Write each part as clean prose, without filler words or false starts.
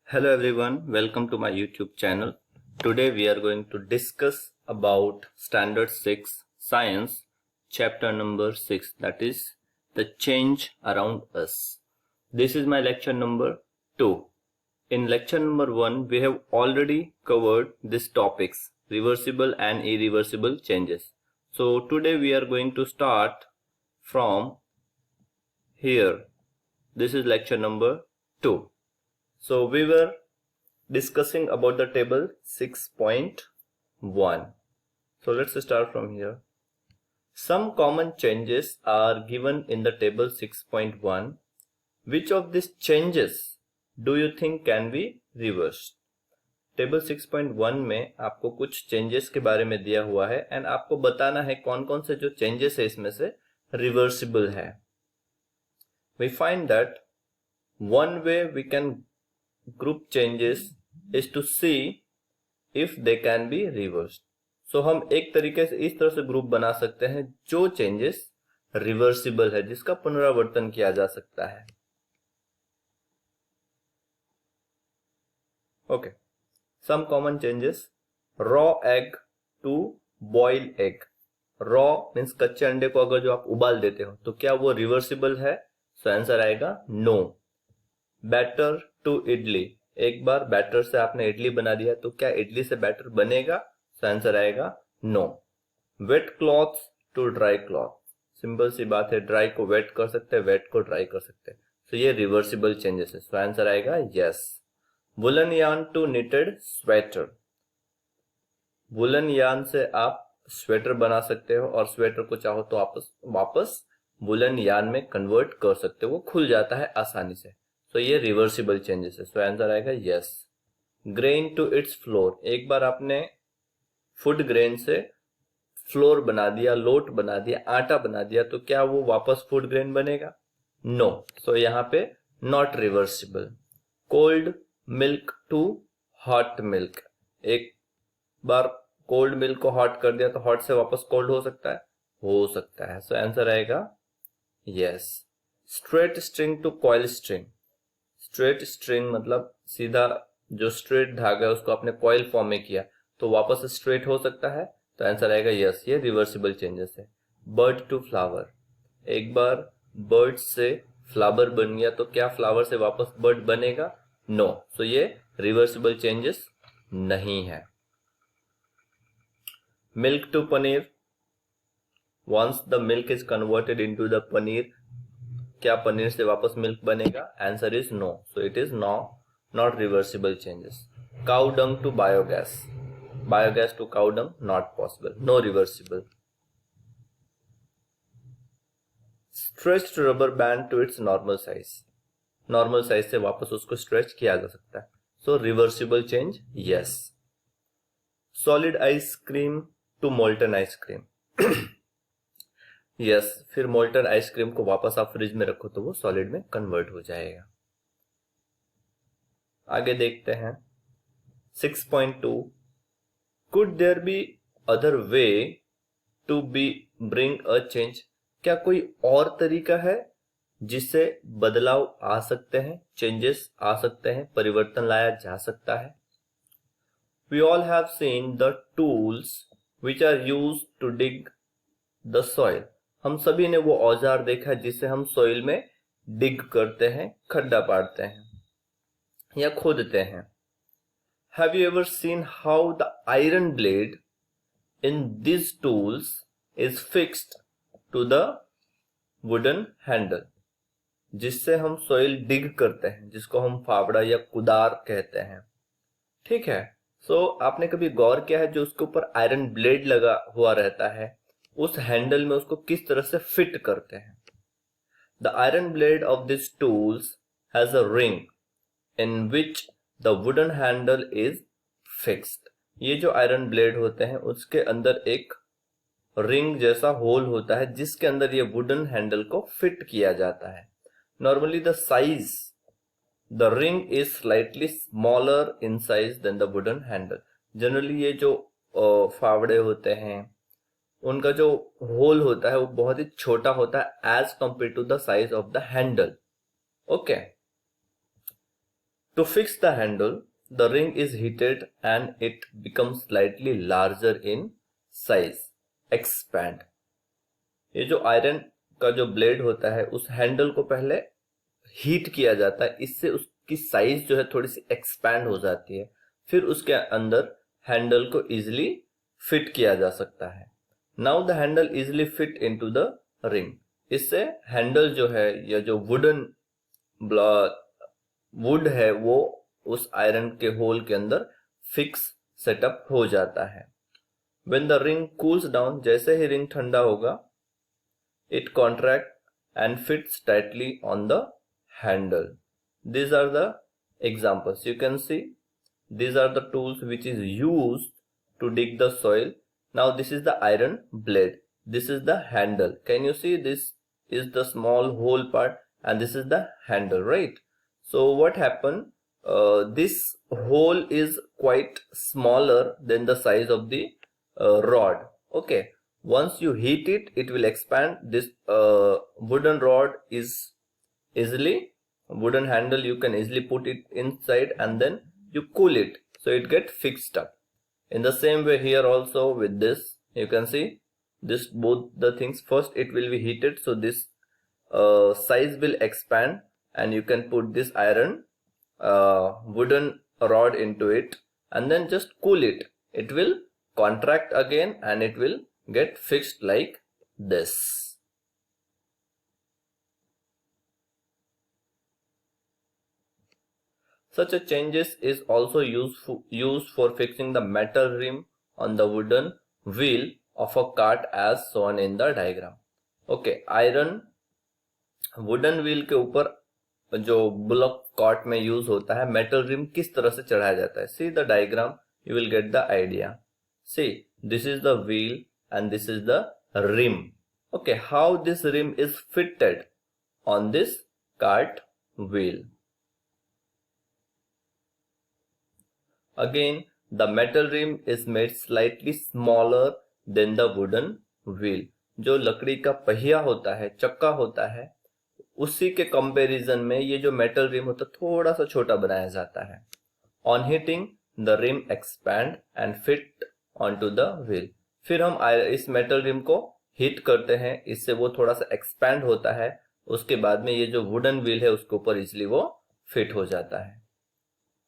Hello everyone, welcome to my YouTube channel. Today we are going to discuss about Standard 6 Science, chapter number 6, that is the change around us. This is my lecture number 2. In lecture number 1, we have already covered these topics, reversible and irreversible changes. So today we are going to start from here. This is lecture number 2. So we were discussing about the table 6.1. So let's start from here. Some common changes are given in the table 6.1. Which of these changes do you think can be reversed? Table 6.1 में आपको कुछ changes के बारे में दिया हुआ है and आपको बताना है कौन कौन से जो चेंजेस है इसमें से रिवर्सिबल है. We find that one way we can group changes is to see if they can be reversed. So हम एक तरीके से इस तरह से ग्रुप बना सकते हैं जो चेंजेस रिवर्सिबल है, जिसका पुनरावर्तन किया जा सकता है. Okay, some common changes. Raw egg to boil egg. Raw means कच्चे अंडे को अगर जो आप उबाल देते हो तो क्या वो रिवर्सिबल है? सो आंसर आएगा नो. Batter to idli. एक बार बैटर से आपने इडली बना दिया तो क्या इडली से बैटर बनेगा? तो आंसर आएगा no. Wet cloth to dry cloth. Simple सी बात है, ड्राई को वेट कर सकते हैं, वेट को ड्राई कर सकते हैं. तो ये रिवर्सिबल चेंजेस है. सो आंसर आएगा yes. Woollen yarn to knitted sweater. Woollen yarn से आप स्वेटर बना सकते हो और स्वेटर को चाहो तो वापस वुलन यार्न में कन्वर्ट कर सकते हो, वो खुल जाता है आसानी से. तो ये रिवर्सिबल चेंजेस है. सो आंसर आएगा yes. Grain to its flour. एक बार आपने फूड ग्रेन से फ्लोर बना दिया, लोट बना दिया, आटा बना दिया तो क्या वो वापस फूड ग्रेन बनेगा? नो. सो यहाँ पे not reversible. Cold milk to hot milk. एक बार कोल्ड मिल्क को हॉट कर दिया तो हॉट से वापस कोल्ड हो सकता है? हो सकता है. सो आंसर आएगा yes. Straight string to coil string. Straight string मतलब सीधा जो स्ट्रेट धागा है उसको आपने कॉइल फॉर्म में किया तो वापस स्ट्रेट हो सकता है? तो आंसर आएगा यस. ये रिवर्सिबल चेंजेस है. Bird to flower. एक बार बर्ड से फ्लावर बन गया तो क्या फ्लावर से वापस बर्ड बनेगा? नो. सो ये रिवर्सिबल चेंजेस नहीं है. Milk to paneer. Once the milk is converted into the paneer, क्या पनीर से वापस मिल्क बनेगा? Answer is no. So it is not reversible changes. Cow dung to biogas. Biogas to cow dung not possible. No reversible. Stretched rubber band to its normal size. Normal size से वापस उसको stretch किया जा सकता है. So reversible change yes. Solid ice cream to molten ice cream. Yes, फिर molten ice cream को वापस आप फ्रिज में रखो तो वो सॉलिड में कन्वर्ट हो जाएगा. आगे देखते हैं 6.2. Could there be other way to be bring a change. क्या कोई और तरीका है जिससे बदलाव आ सकते हैं, चेंजेस आ सकते हैं, परिवर्तन लाया जा सकता है? We all have seen the tools which are used to dig the soil. हम सभी ने वो औजार देखा है जिससे हम सॉइल में डिग करते हैं, खड्डा पाड़ते हैं या खोदते हैं. Have you ever seen how the iron blade in this tools is fixed to the wooden handle. जिससे हम सॉइल डिग करते हैं, जिसको हम फावड़ा या कुदार कहते हैं. ठीक है. सो आपने कभी गौर किया है जो उसके ऊपर आयरन ब्लेड लगा हुआ रहता है उस हैंडल में उसको किस तरह से फिट करते हैं? The iron blade of this tools has a ring in which the wooden handle is fixed. ये जो आयरन ब्लेड होते हैं उसके अंदर एक रिंग जैसा होल होता है जिसके अंदर ये वुडन हैंडल को फिट किया जाता है. Normally the ring is slightly smaller in size than the wooden handle. Generally ये जो फावड़े होते हैं उनका जो होल होता है वो बहुत ही छोटा होता है as compare to the size of the handle. Okay. To fix the handle, the ring is heated and it becomes slightly larger in size. Expand. ये जो आयरन का जो ब्लेड होता है उस हैंडल को पहले हीट किया जाता है, इससे उसकी साइज जो है थोड़ी सी एक्सपैंड हो जाती है, फिर उसके अंदर हैंडल को इजिली फिट किया जा सकता है. Now the handle easily fit into the ring. इससे हैंडल जो है या जो वुड है वो उस आयरन के होल के अंदर फिक्स सेटअप हो जाता है. When the ring cools down, जैसे ही रिंग ठंडा होगा, it contract and fits tightly on the handle. These are the examples. You can see these are the tools which is used to dig the soil. Now this is the iron blade. This is the handle. Can you see this is the small hole part and this is the handle, right? So what happened? This hole is quite smaller than the size of the rod. Okay. Once you heat it, it will expand. This wooden rod is wooden handle, you can easily put it inside and then you cool it, so it get fixed up. In the same way here also with this, you can see this, both the things, first it will be heated, so this size will expand and you can put this iron wooden rod into it and then just cool it. It will contract again and it will get fixed like this. Such a changes is also used for fixing the metal rim on the wooden wheel of a cart as shown in the diagram. Okay, iron wooden wheel के ऊपर जो bullock cart में use होता है, metal rim किस तरह से चढ़ाया जाता है. See the diagram, you will get the idea. See, this is the wheel and this is the rim. Okay, how this rim is fitted on this cart wheel. Again, the metal rim is made slightly smaller than the wooden wheel. जो लकड़ी का पहिया होता है, चक्का होता है, उसी के कंपैरिजन में ये जो मेटल रिम होता है थोड़ा सा छोटा बनाया जाता है. On heating the rim expand and fit onto the wheel. फिर हम इस मेटल रिम को हीट करते हैं, इससे वो थोड़ा सा एक्सपैंड होता है, उसके बाद में ये जो वुडन व्हील है उसके ऊपर इसलिए वो फिट हो जाता है.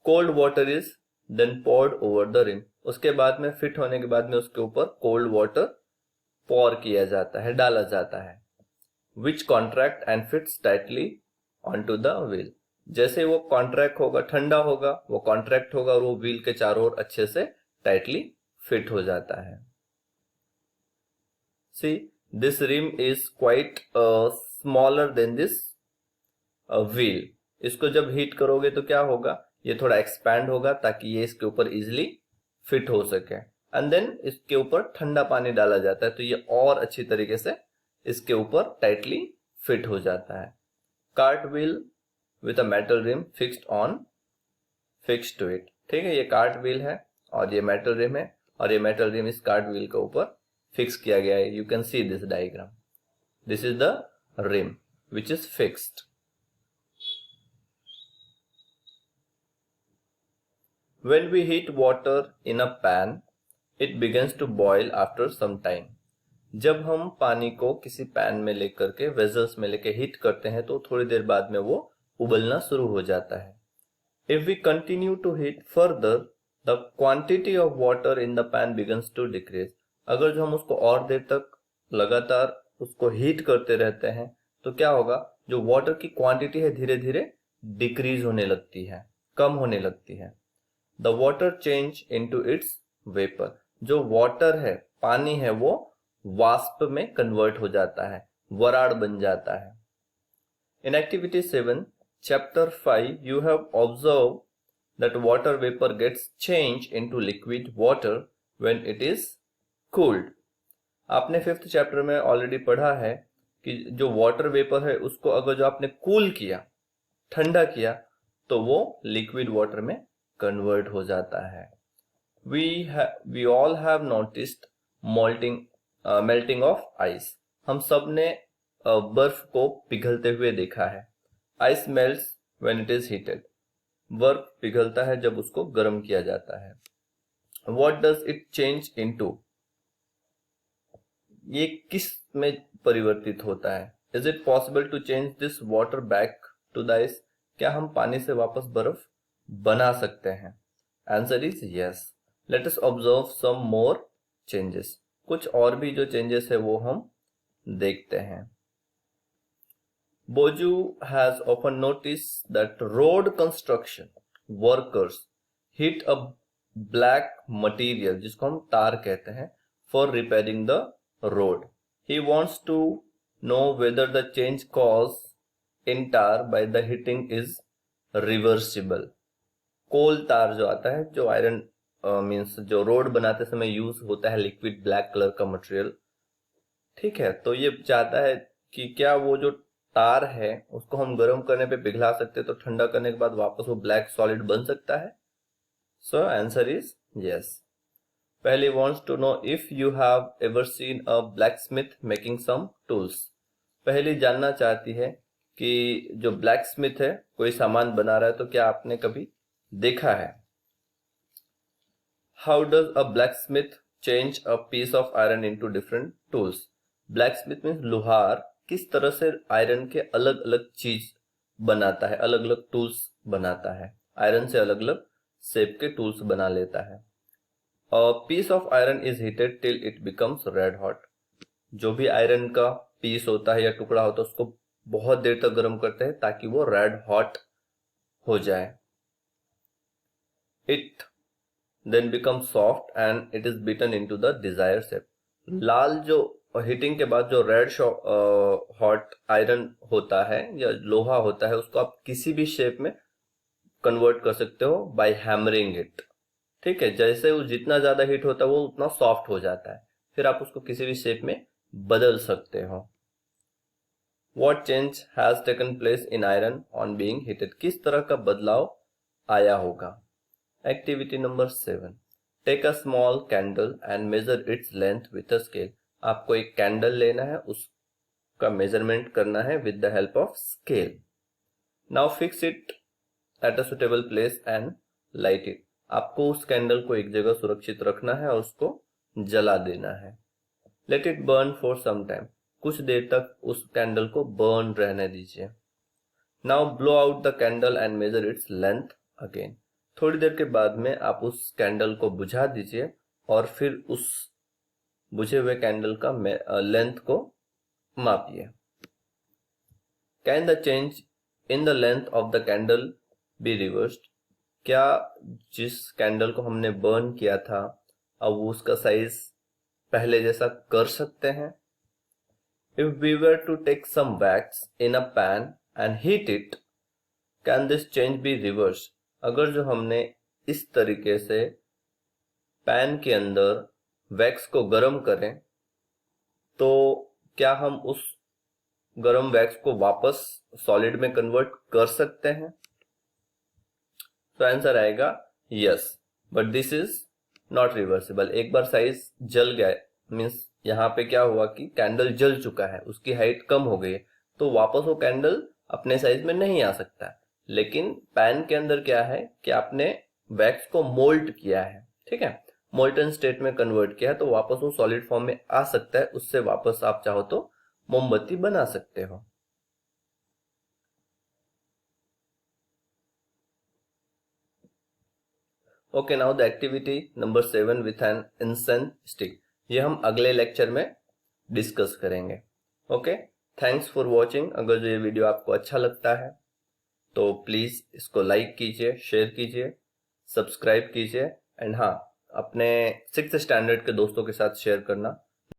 Cold water is then poured over the rim. उसके बाद में फिट होने के बाद में उसके ऊपर कोल्ड वाटर पोर किया जाता है, डाला जाता है. Which contract and fits tightly onto the wheel. जैसे वो कॉन्ट्रैक्ट होगा, ठंडा होगा, वो कॉन्ट्रैक्ट होगा और वो व्हील के चारों ओर अच्छे से टाइटली फिट हो जाता है. See this rim is quite smaller than this wheel. इसको जब हीट करोगे तो क्या होगा, ये थोड़ा एक्सपैंड होगा ताकि ये इसके ऊपर इजिली फिट हो सके. एंड देन इसके ऊपर ठंडा पानी डाला जाता है तो ये और अच्छी तरीके से इसके ऊपर टाइटली फिट हो जाता है. Cart wheel with a metal rim fixed to it. ठीक है, ये कार्ट व्हील है और ये मेटल रिम है और ये मेटल रिम इस कार्ट व्हील के ऊपर फिक्स किया गया है. You can see this diagram. This is the rim which is fixed. When we heat water in a pan, it begins to boil after some time. जब हम पानी को किसी पैन में लेकर के, वेजल्स में लेके हीट करते हैं तो थोड़ी देर बाद में वो उबलना शुरू हो जाता है. If we continue to heat further, the quantity of water in the pan begins to decrease. अगर जो हम उसको और देर तक लगातार उसको हीट करते रहते हैं तो क्या होगा, जो वाटर की क्वांटिटी है धीरे धीरे डिक्रीज होने लगती है, कम होने लगती है. The water change into its vapor. जो वाटर है, पानी है, वो वाष्प में कन्वर्ट हो जाता है, वराड़ बन जाता है. In activity 7, chapter 5, you have observed that water vapor gets changed into liquid water when it is cooled. आपने 5th चैप्टर में ऑलरेडी पढ़ा है कि जो वाटर वेपर है उसको अगर जो आपने कूल किया, ठंडा किया, तो वो लिक्विड वाटर में कन्वर्ट हो जाता है. We all have noticed melting of ice. हम सब ने बर्फ को पिघलते हुए देखा है. Ice melts when it is heated. बर्फ पिघलता है जब उसको गर्म किया जाता है। What does it change into? ये किस में परिवर्तित होता है? Is it possible to change this water back to the ice? क्या हम पानी से वापस बर्फ बना सकते हैं? Answer is yes. Let us observe some more changes. कुछ और भी जो changes है वो हम देखते हैं। Boju has often noticed that road construction workers hit a black material, जिसको हम तार कहते हैं, for repairing the road. He wants to know whether the change caused in tar by the hitting is reversible. कोल तार जो आता है, जो आयरन मीन्स जो रोड बनाते समय यूज होता है, लिक्विड ब्लैक कलर का मटेरियल, ठीक है। तो ये चाहता है कि क्या वो जो तार है उसको हम गर्म करने पे पिघला सकते हैं, तो ठंडा करने के बाद वापस वो ब्लैक सॉलिड बन सकता है। So answer is yes. पहले wants to know if you have ever seen a blacksmith making some tools. पहले जानना चाहती है कि जो ब्लैकस्मिथ है कोई सामान बना रहा है तो क्या आपने कभी देखा है। How does a blacksmith change a piece of iron into different tools? Blacksmith means लोहार किस तरह से आयरन के अलग अलग चीज बनाता है, अलग अलग टूल्स बनाता है, आयरन से अलग अलग शेप के टूल्स बना लेता है। A piece of iron is heated till it becomes red hot. जो भी आयरन का पीस होता है या टुकड़ा होता है उसको बहुत देर तक गर्म करते हैं ताकि वो रेड हॉट हो जाए। It then becomes soft and it is beaten into the desired shape. लाल जो हीटिंग के बाद जो रेड हॉट आयरन होता है या लोहा होता है उसको आप किसी भी शेप में कन्वर्ट कर सकते हो बाय हैमरिंग इट, ठीक है। जैसे वो जितना ज्यादा हीट होता है वो उतना सॉफ्ट हो जाता है, फिर आप उसको किसी भी शेप में बदल सकते हो। What change has taken place in iron on being heated? किस तरह का बदलाव आया होगा। Activity number 7, take a small candle and measure its length with a scale. आपको एक कैंडल लेना है, उसका मेजरमेंट करना है with the help of scale. Now fix it at a suitable place and light it. आपको उस कैंडल को एक जगह सुरक्षित रखना है और उसको जला देना है। Let it burn for some time. कुछ देर तक उस कैंडल को बर्न रहने दीजिए। Now blow out the candle and measure its length again. थोड़ी देर के बाद में आप उस कैंडल को बुझा दीजिए और फिर उस बुझे हुए कैंडल का लेंथ को मापिए। Can the change in the length of the candle be reversed? क्या जिस कैंडल को हमने बर्न किया था अब वो उसका साइज पहले जैसा कर सकते हैं? If we were to take some wax in a pan and heat it, can this change be reverse? अगर जो हमने इस तरीके से पैन के अंदर वैक्स को गर्म करें तो क्या हम उस गर्म वैक्स को वापस सॉलिड में कन्वर्ट कर सकते हैं? तो आंसर आएगा yes, but this is not reversible. एक बार साइज जल गया मीन्स यहाँ पे क्या हुआ कि कैंडल जल चुका है, उसकी हाइट कम हो गई है, तो वापस वो कैंडल अपने साइज में नहीं आ सकता। लेकिन पैन के अंदर क्या है कि आपने वैक्स को मोल्ड किया है, ठीक है, मोल्टन स्टेट में कन्वर्ट किया है, तो वापस वो सॉलिड फॉर्म में आ सकता है। उससे वापस आप चाहो तो मोमबत्ती बना सकते हो। Okay, now the activity number 7 with an incense stick. ये हम अगले लेक्चर में डिस्कस करेंगे। Okay, thanks for watching. अगर जो ये वीडियो आपको अच्छा लगता है तो प्लीज इसको लाइक कीजिए, शेयर कीजिए, सब्सक्राइब कीजिए एंड हाँ, अपने 6th स्टैंडर्ड के दोस्तों के साथ शेयर करना